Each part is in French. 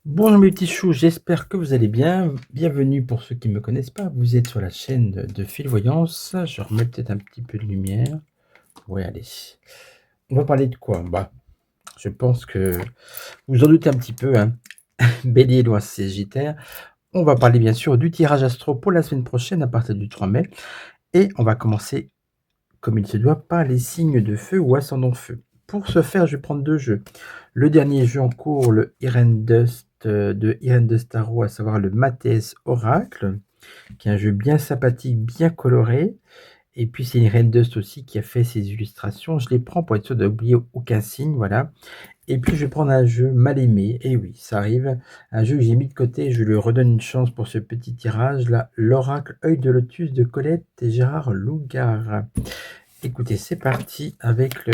Bonjour mes petits choux, j'espère que vous allez bien. Bienvenue pour ceux qui ne me connaissent pas. Vous êtes sur la chaîne de Phil Voyance. Je remets peut-être un petit peu de lumière. Ouais, allez. On va parler de quoi? Bah, je pense que vous en doutez un petit peu, hein. Bélier, loi sagittaire. On va parler bien sûr du tirage astro pour la semaine prochaine à partir du 3 mai. Et on va commencer, comme il se doit, par les signes de feu ou ascendant feu. Pour ce faire, je vais prendre deux jeux. Le dernier jeu en cours, le Irene Dust de Irene Dust Tarot, à savoir le Mathes Oracle, qui est un jeu bien sympathique, bien coloré. Et puis c'est Irene Dust aussi qui a fait ses illustrations. Je les prends pour être sûr d'oublier aucun signe, voilà. Et puis je vais prendre un jeu mal aimé, et oui, ça arrive, un jeu que j'ai mis de côté, je lui redonne une chance pour ce petit tirage, là, l'Oracle Œil de Lotus de Colette et Gérard Lougard. Écoutez, c'est parti avec le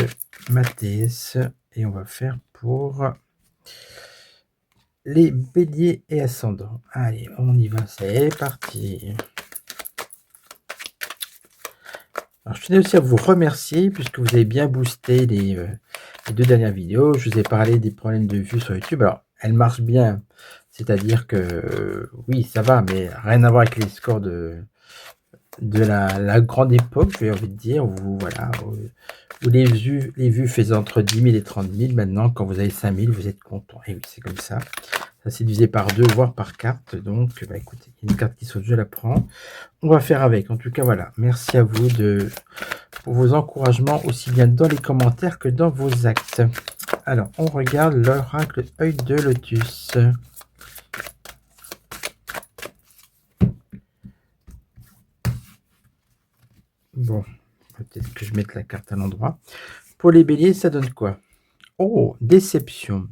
Mathes, et on va faire pour les béliers et ascendants. Allez, on y va, c'est parti. Alors, je tenais aussi à vous remercier puisque vous avez bien boosté les deux dernières vidéos. Je vous ai parlé des problèmes de vue sur YouTube. Alors, elles marchent bien, c'est-à-dire que oui, ça va, mais rien à voir avec les scores de la grande époque, j'ai envie de dire, où voilà, où les vues faisaient entre 10 000 et 30 000. Maintenant, quand vous avez 5 000, vous êtes content. Et oui, c'est comme ça. Ça c'est divisé par 2, voire par carte. Donc, bah, écoutez, il y a une carte qui saute, je la prends. On va faire avec. En tout cas, voilà. Merci à vous pour vos encouragements, aussi bien dans les commentaires que dans vos actes. Alors, on regarde l'oracle Œil de Lotus. Bon, peut-être que je mette la carte à l'endroit. Pour les béliers, ça donne quoi? Oh, déception.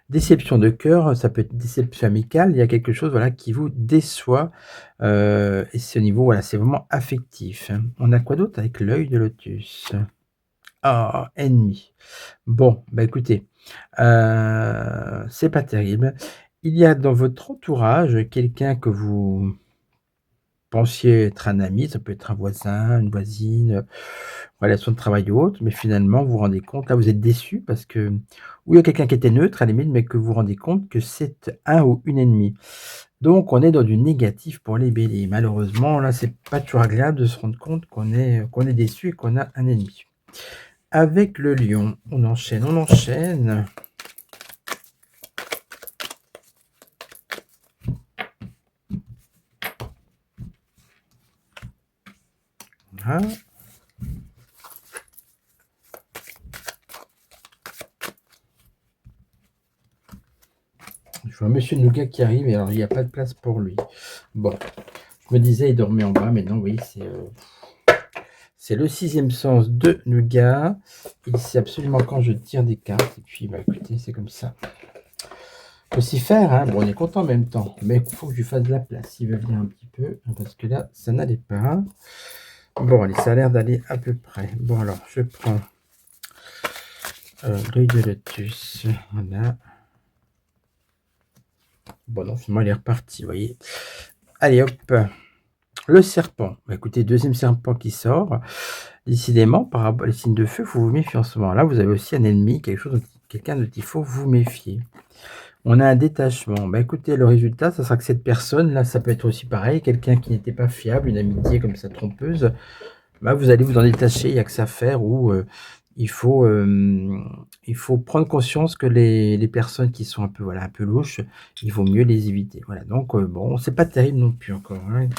Déception de cœur, ça peut être déception amicale. Il y a quelque chose, voilà, qui vous déçoit. Et c'est au niveau, voilà, c'est vraiment affectif. On a quoi d'autre avec l'œil de Lotus? Ah, ennemi. Bon, bah écoutez, c'est pas terrible. Il y a dans votre entourage quelqu'un que vous pensiez être un ami, ça peut être un voisin, une voisine, relation de travail ou autre, mais finalement vous vous rendez compte, là vous êtes déçu parce que ou il y a quelqu'un qui était neutre à la limite, mais que vous vous rendez compte que c'est un ou une ennemie. Donc on est dans du négatif pour les béliers. Malheureusement, là, c'est pas toujours agréable de se rendre compte qu'on est déçu et qu'on a un ennemi. Avec le lion, on enchaîne, on enchaîne. Voilà. Je vois Monsieur Nougat qui arrive et alors il n'y a pas de place pour lui. Bon, je me disais il dormait en bas, mais non, oui, c'est le sixième sens de Nougat. Il sait absolument quand je tire des cartes. Et puis, bah écoutez, c'est comme ça. Faut s'y faire, hein. Bon, on est content en même temps. Mais il faut que je lui fasse de la place. Il veut venir un petit peu. Parce que là, ça n'allait pas. Bon, allez, ça a l'air d'aller à peu près. Bon, alors, je prends l'œil de Lotus. Voilà. Bon, non, finalement, il est reparti, vous voyez. Allez, hop. Le serpent. Bah, écoutez, deuxième serpent qui sort. Décidément, par rapport aux signes de feu, il faut vous méfier en ce moment. Là, vous avez aussi un ennemi, quelqu'un dont il faut vous méfier. On a un détachement. Bah, écoutez, le résultat, ça sera que cette personne, là, ça peut être aussi pareil, quelqu'un qui n'était pas fiable, une amitié comme ça trompeuse. Bah, vous allez vous en détacher, il n'y a que ça à faire, ou il faut prendre conscience que les personnes qui sont un peu, voilà, un peu louches, il vaut mieux les éviter. Voilà, donc bon, c'est pas terrible non plus encore, hein.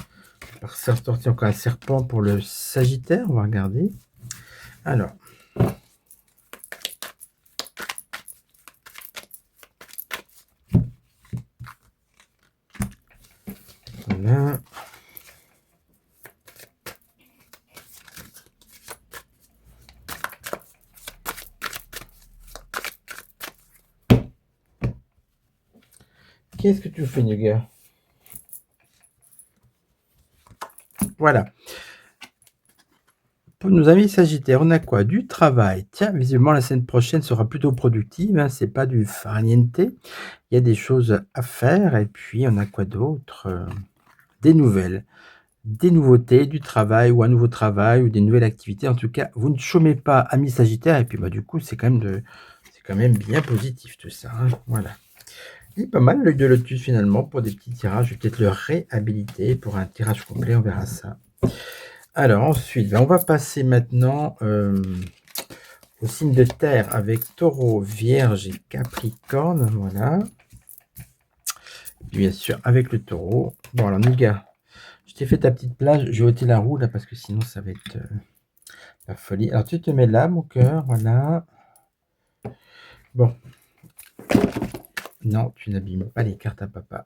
Par sortir encore un serpent pour le Sagittaire, on va regarder. Alors. Voilà. Qu'est-ce que tu fais, le gars? Voilà. Pour nos amis Sagittaires, on a quoi? Du travail. Tiens, visiblement, la semaine prochaine sera plutôt productive, hein, c'est pas du farniente. Il y a des choses à faire et puis on a quoi d'autre? Des nouvelles, des nouveautés, du travail ou un nouveau travail ou des nouvelles activités. En tout cas, vous ne chômez pas, amis Sagittaires et puis, bah, du coup, c'est quand même bien positif tout ça, hein, voilà. Il est pas mal l'œil de lotus finalement pour des petits tirages. Je vais peut-être le réhabiliter pour un tirage complet, on verra ça. Alors ensuite, on va passer maintenant au signe de terre avec Taureau, Vierge et Capricorne, voilà. Et bien sûr avec le Taureau. Bon alors Nougat, je t'ai fait ta petite plage, je vais ôter la roue là parce que sinon ça va être la folie. Alors tu te mets là mon cœur, voilà. Bon. Non, tu n'abîmes pas les cartes à papa.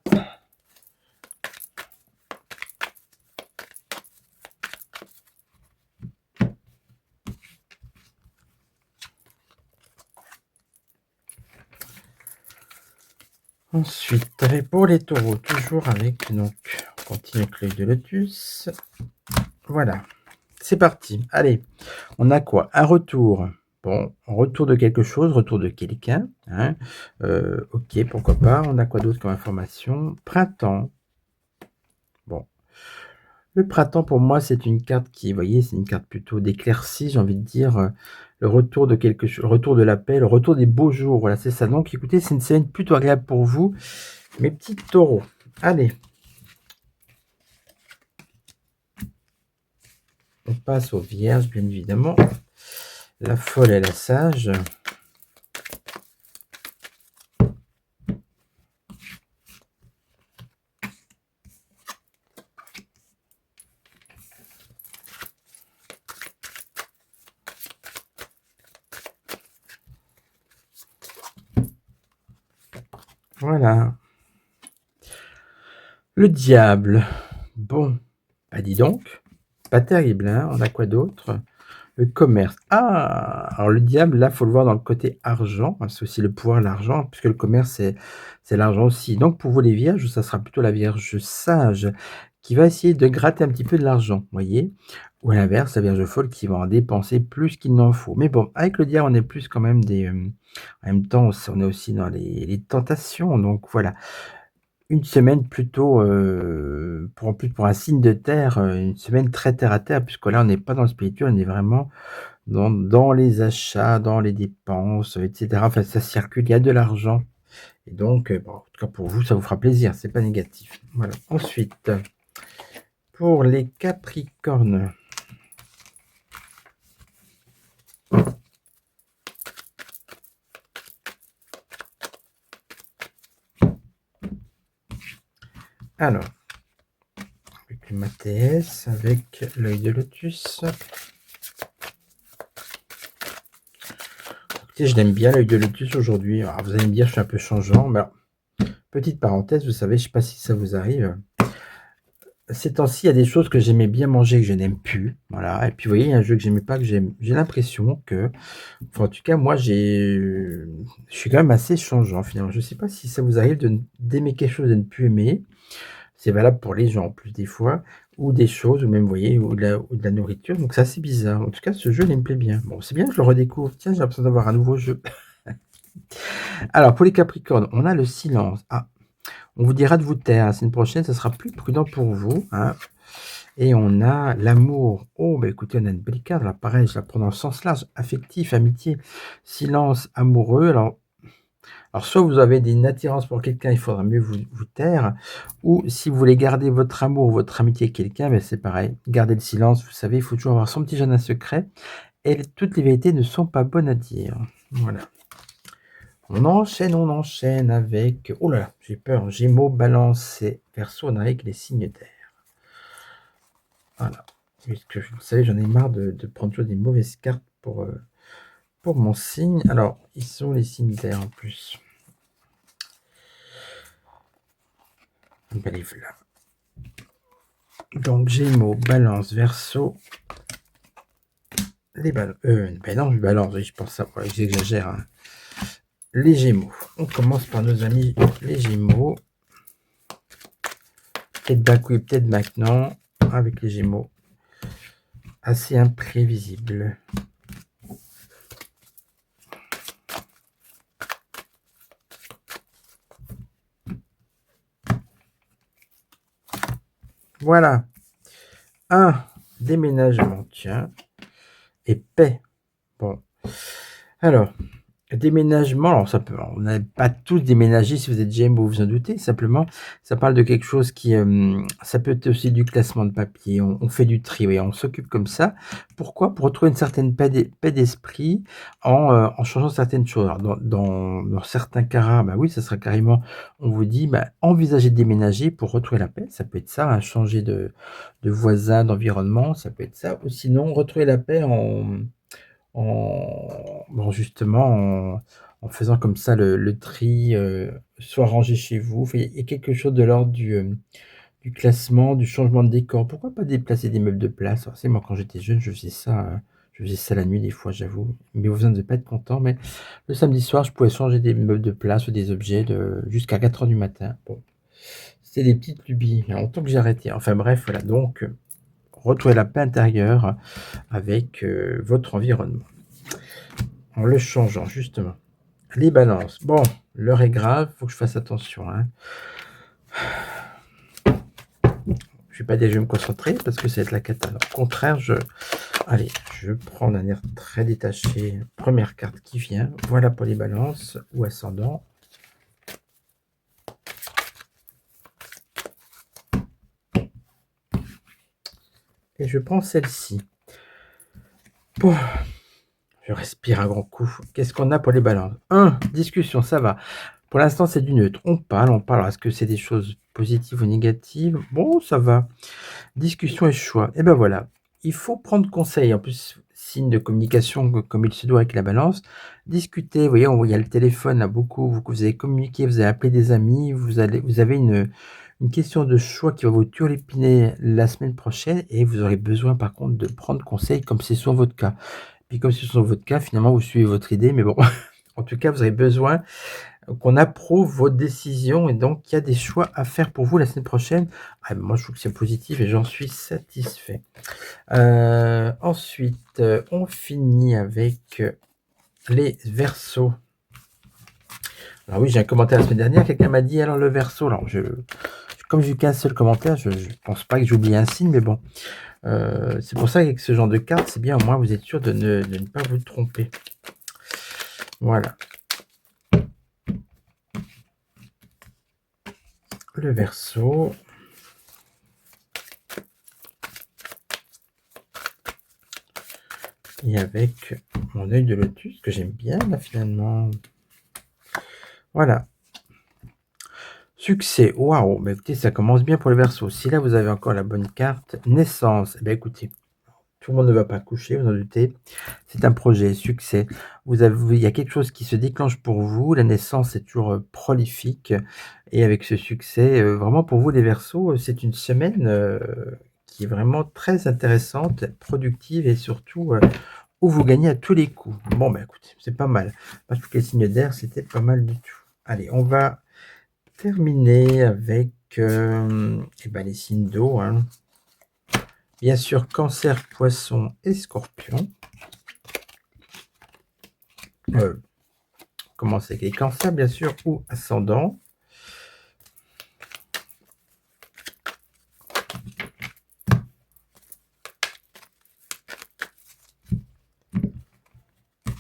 Ensuite, pour les taureaux, toujours avec, donc, on continue avec l'œil de lotus. Voilà, c'est parti. Allez, on a quoi? Un retour. Bon, retour de quelque chose, retour de quelqu'un. Hein. Ok, pourquoi pas. On a quoi d'autre comme information? Printemps. Bon. Le printemps, pour moi, c'est une carte qui, vous voyez, c'est une carte plutôt d'éclaircie, j'ai envie de dire. Le retour de quelque chose, le retour de la paix, le retour des beaux jours. Voilà, c'est ça. Donc, écoutez, c'est une semaine plutôt agréable pour vous, mes petits taureaux. Allez. On passe aux vierges, bien évidemment. La folle et la sage. Voilà. Le diable. Bon, bah dis donc, pas terrible, hein. On a quoi d'autre? Le commerce. Ah! Alors le diable, là, faut le voir dans le côté argent, hein, c'est aussi le pouvoir, l'argent, puisque le commerce, c'est l'argent aussi. Donc pour vous les vierges, ça sera plutôt la vierge sage qui va essayer de gratter un petit peu de l'argent, vous voyez? Ou à l'inverse, la vierge folle qui va en dépenser plus qu'il n'en faut. Mais bon, avec le diable, on est plus quand même des, en même temps, on est aussi dans les tentations, donc voilà. Une semaine plutôt, en plus pour un signe de terre, une semaine très terre à terre, puisque là, on n'est pas dans le spirituel, on est vraiment dans les achats, dans les dépenses, et cetera. Enfin, ça circule, il y a de l'argent et donc, bon, en tout cas pour vous, ça vous fera plaisir, c'est pas négatif. Voilà. Ensuite, pour les capricornes. Alors, avec le Mathéès, avec l'œil de lotus. Écoutez, je l'aime bien l'œil de lotus aujourd'hui. Alors, vous allez me dire, je suis un peu changeant, mais alors, petite parenthèse, vous savez, je sais pas si ça vous arrive. Ces temps-ci, il y a des choses que j'aimais bien manger que je n'aime plus. Voilà. Et puis, vous voyez, il y a un jeu que j'aimais pas que j'aime. J'ai l'impression que, enfin, en tout cas, moi, je suis quand même assez changeant finalement. Je sais pas si ça vous arrive d'aimer quelque chose et de ne plus aimer. C'est valable pour les gens en plus des fois, ou des choses, ou même, vous voyez, ou de la nourriture. Donc, c'est assez bizarre. En tout cas, ce jeu, il me plaît bien. Bon, c'est bien que je le redécouvre. Tiens, j'ai l'impression d'avoir un nouveau jeu. Alors, pour les Capricornes, on a le silence. Ah, on vous dira de vous taire. La semaine prochaine, ça sera plus prudent pour vous. Hein. Et on a l'amour. Oh, bah écoutez, on a une belle carte. Là, pareil, je la prends dans le sens large. Affectif, amitié, silence, amoureux. Alors soit vous avez une attirance pour quelqu'un, il faudra mieux vous taire. Ou si vous voulez garder votre amour, votre amitié avec quelqu'un, ben c'est pareil. Gardez le silence. Vous savez, il faut toujours avoir son petit jardin secret. Et toutes les vérités ne sont pas bonnes à dire. Voilà. On enchaîne avec... Oh là là, j'ai peur. Gémeaux, Balance et Verseau, on arrive avec les signes d'air. Voilà. Puisque vous savez, j'en ai marre de prendre toujours des mauvaises cartes pour mon signe. Alors, ils sont les signes d'air en plus. Ben, les voilà. Donc, Gémeaux, Balance, Verseau. Les Balances. Ben non, je balance, oui, je pense ça. J'exagère. Hein. Les Gémeaux. On commence par nos amis les Gémeaux. Peut-être back, oui, peut-être maintenant, avec les Gémeaux. Assez imprévisible. Voilà. Un déménagement, tiens, et paix. Bon. Alors, déménagement, alors ça peut, on n'a pas tous déménagé si vous êtes Gémeaux, vous vous en doutez. Simplement, ça parle de quelque chose qui, ça peut être aussi du classement de papier. On fait du tri, oui, on s'occupe comme ça. Pourquoi? Pour retrouver une certaine paix d'esprit en changeant certaines choses. Alors dans certains cas, bah oui, ça sera carrément, on vous dit, bah, envisagez de déménager pour retrouver la paix. Ça peut être ça, hein, changer de voisin, d'environnement, ça peut être ça. Ou sinon, retrouver la paix bon, justement, en faisant comme ça le tri, soit rangé chez vous. Enfin, il y a quelque chose de l'ordre du classement, du changement de décor. Pourquoi pas déplacer des meubles de place? Alors, c'est moi, quand j'étais jeune, je faisais ça la nuit, des fois, j'avoue. Mais vous ne devez pas être content, mais le samedi soir, je pouvais changer des meubles de place ou des objets jusqu'à 4 heures du matin. Bon, c'était des petites lubies. Il y a longtemps que j'ai arrêté. Enfin bref, voilà. Donc, retrouvez la paix intérieure avec votre environnement. En le changeant, justement. Les balances. Bon, l'heure est grave, faut que je fasse attention, hein. Je vais pas dire que je vais me concentrer parce que ça va être la cata. Alors, au contraire, allez, je prends d'un air très détaché. Première carte qui vient. Voilà pour les balances ou ascendants. Et je prends celle-ci. Bon, je respire un grand coup. Qu'est-ce qu'on a pour les balances? Discussion, ça va. Pour l'instant, c'est du neutre. On parle. Est-ce que c'est des choses positives ou négatives? Bon, ça va. Discussion et choix. Et ben voilà. Il faut prendre conseil. En plus, signe de communication comme il se doit avec la balance. Discuter. Vous voyez, il y a le téléphone là beaucoup. Vous avez communiqué, vous avez appelé des amis. Vous avez une question de choix qui va vous turlupiner la semaine prochaine. Et vous aurez besoin, par contre, de prendre conseil comme c'est sur votre cas. Puis comme c'est sur votre cas, finalement, vous suivez votre idée. Mais bon, en tout cas, vous avez besoin qu'on approuve votre décision et donc il y a des choix à faire pour vous la semaine prochaine. Ah, moi, je trouve que c'est positif et j'en suis satisfait. Ensuite, on finit avec les Verseaux. Alors oui, j'ai un commentaire la semaine dernière. Quelqu'un m'a dit alors le Verseau. Alors comme j'ai eu qu'un seul commentaire, je pense pas que j'ai oublié un signe, mais bon. C'est pour ça qu'avec ce genre de carte, c'est bien, au moins vous êtes sûr de ne pas vous tromper. Voilà. Le Verseau. Et avec mon œil de lotus, que j'aime bien là finalement. Voilà. Succès. Waouh, bah écoutez, ça commence bien pour le Verseau. Si là vous avez encore la bonne carte, naissance. Eh bien écoutez, tout le monde ne va pas coucher, vous en doutez. C'est un projet, succès. Il y a quelque chose qui se déclenche pour vous. La naissance est toujours prolifique. Et avec ce succès, vraiment pour vous les Verseaux, c'est une semaine qui est vraiment très intéressante, productive et surtout où vous gagnez à tous les coups. Bon, bah écoutez, c'est pas mal. Pas tous les signes d'air, c'était pas mal du tout. Allez, on va terminer avec les signes d'eau. Hein. Bien sûr, Cancer, Poisson et Scorpion. Commencer avec les cancers, bien sûr, ou ascendant.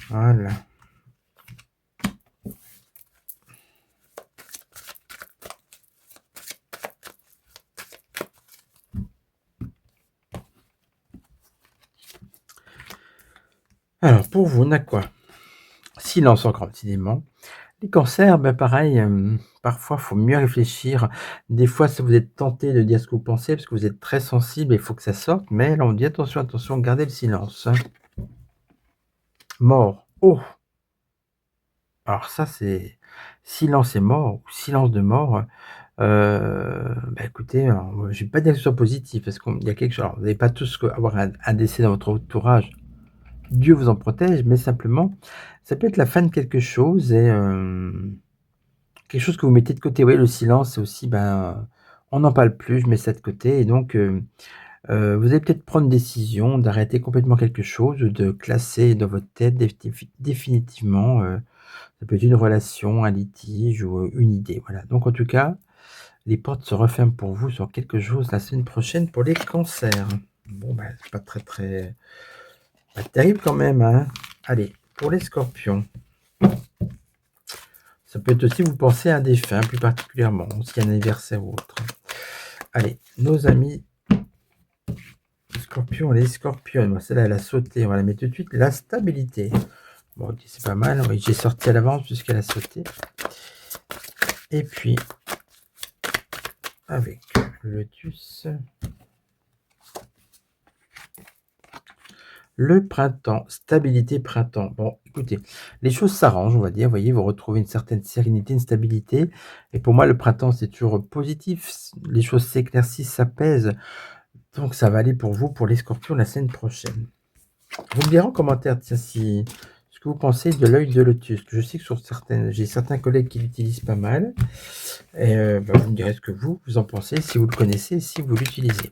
Voilà. Alors, pour vous, on a quoi? Silence encore, décidément. Les cancers, ben pareil, parfois, il faut mieux réfléchir. Des fois, si vous êtes tenté de dire ce que vous pensez, parce que vous êtes très sensible, il faut que ça sorte. Mais là, on dit attention, attention, gardez le silence. Hein. Mort. Oh! Alors ça, c'est silence et mort, ou silence de mort. Écoutez, je vais pas dire que ce soit positif, parce qu'il y a quelque chose. Alors, vous n'allez pas tous avoir un décès dans votre entourage. Dieu vous en protège, mais simplement, ça peut être la fin de quelque chose et quelque chose que vous mettez de côté. Oui, le silence, c'est aussi, on n'en parle plus, je mets ça de côté et donc vous allez peut-être prendre une décision d'arrêter complètement quelque chose ou de classer dans votre tête définitivement, ça peut être une relation, un litige ou, une idée, voilà. Donc en tout cas, les portes se referment pour vous sur quelque chose la semaine prochaine pour les cancers. Bon, bah, c'est pas pas terrible quand même, hein. Allez, pour les scorpions, ça peut être aussi vous pensez à un défunt plus particulièrement, s'il y a un anniversaire ou autre. Allez, nos amis scorpions, les scorpions, moi celle-là elle a sauté, on va la mettre tout de suite. La stabilité. Bon, ok, c'est pas mal, oui, j'ai sorti à l'avance puisqu'elle a sauté. Et puis, avec le lotus, le printemps, stabilité printemps. Bon, écoutez, les choses s'arrangent, on va dire. Vous voyez, vous retrouvez une certaine sérénité, une stabilité. Et pour moi, le printemps, c'est toujours positif. Les choses s'éclaircissent, s'apaisent. Donc, ça va aller pour vous, pour les scorpions, la semaine prochaine. Vous me direz en commentaire, tiens, si ce que vous pensez de l'œil de lotus. Je sais que j'ai certains collègues qui l'utilisent pas mal. Et bah, vous me direz ce que vous en pensez, si vous le connaissez, si vous l'utilisez.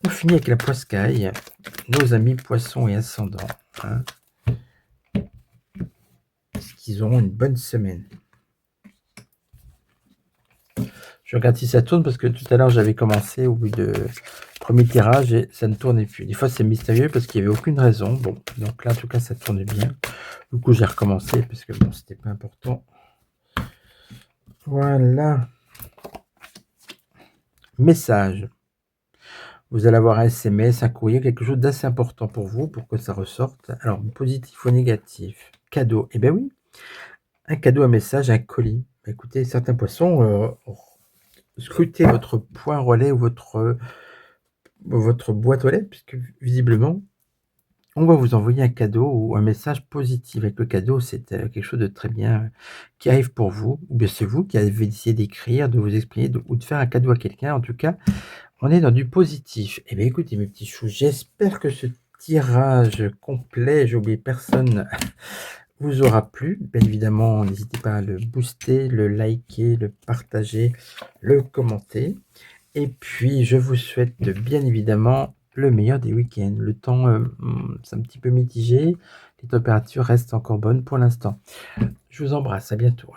On finit avec la poiscaille, nos amis poissons et ascendants. Hein. Est-ce qu'ils auront une bonne semaine? Je regarde si ça tourne parce que tout à l'heure j'avais commencé au bout de premier tirage et ça ne tournait plus. Des fois c'est mystérieux parce qu'il n'y avait aucune raison. Bon, donc là en tout cas ça tourne bien. Du coup j'ai recommencé parce que bon, c'était pas important. Voilà. Message. Vous allez avoir un SMS, un courrier, quelque chose d'assez important pour vous, pour que ça ressorte. Alors, positif ou négatif? Cadeau. Eh bien oui, un cadeau, un message, un colis. Bah, écoutez, certains poissons, scrutez votre point relais ou votre boîte aux lettres, puisque visiblement, on va vous envoyer un cadeau ou un message positif. Avec le cadeau, c'est quelque chose de très bien qui arrive pour vous, ou bien c'est vous qui avez essayé d'écrire, de vous exprimer ou de faire un cadeau à quelqu'un. En tout cas, on est dans du positif. Eh bien, écoutez, mes petits choux, j'espère que ce tirage complet, j'ai oublié personne, vous aura plu. Bien évidemment, n'hésitez pas à le booster, le liker, le partager, le commenter. Et puis, je vous souhaite bien évidemment le meilleur des week-ends. Le temps, c'est un petit peu mitigé. Les températures restent encore bonnes pour l'instant. Je vous embrasse, à bientôt.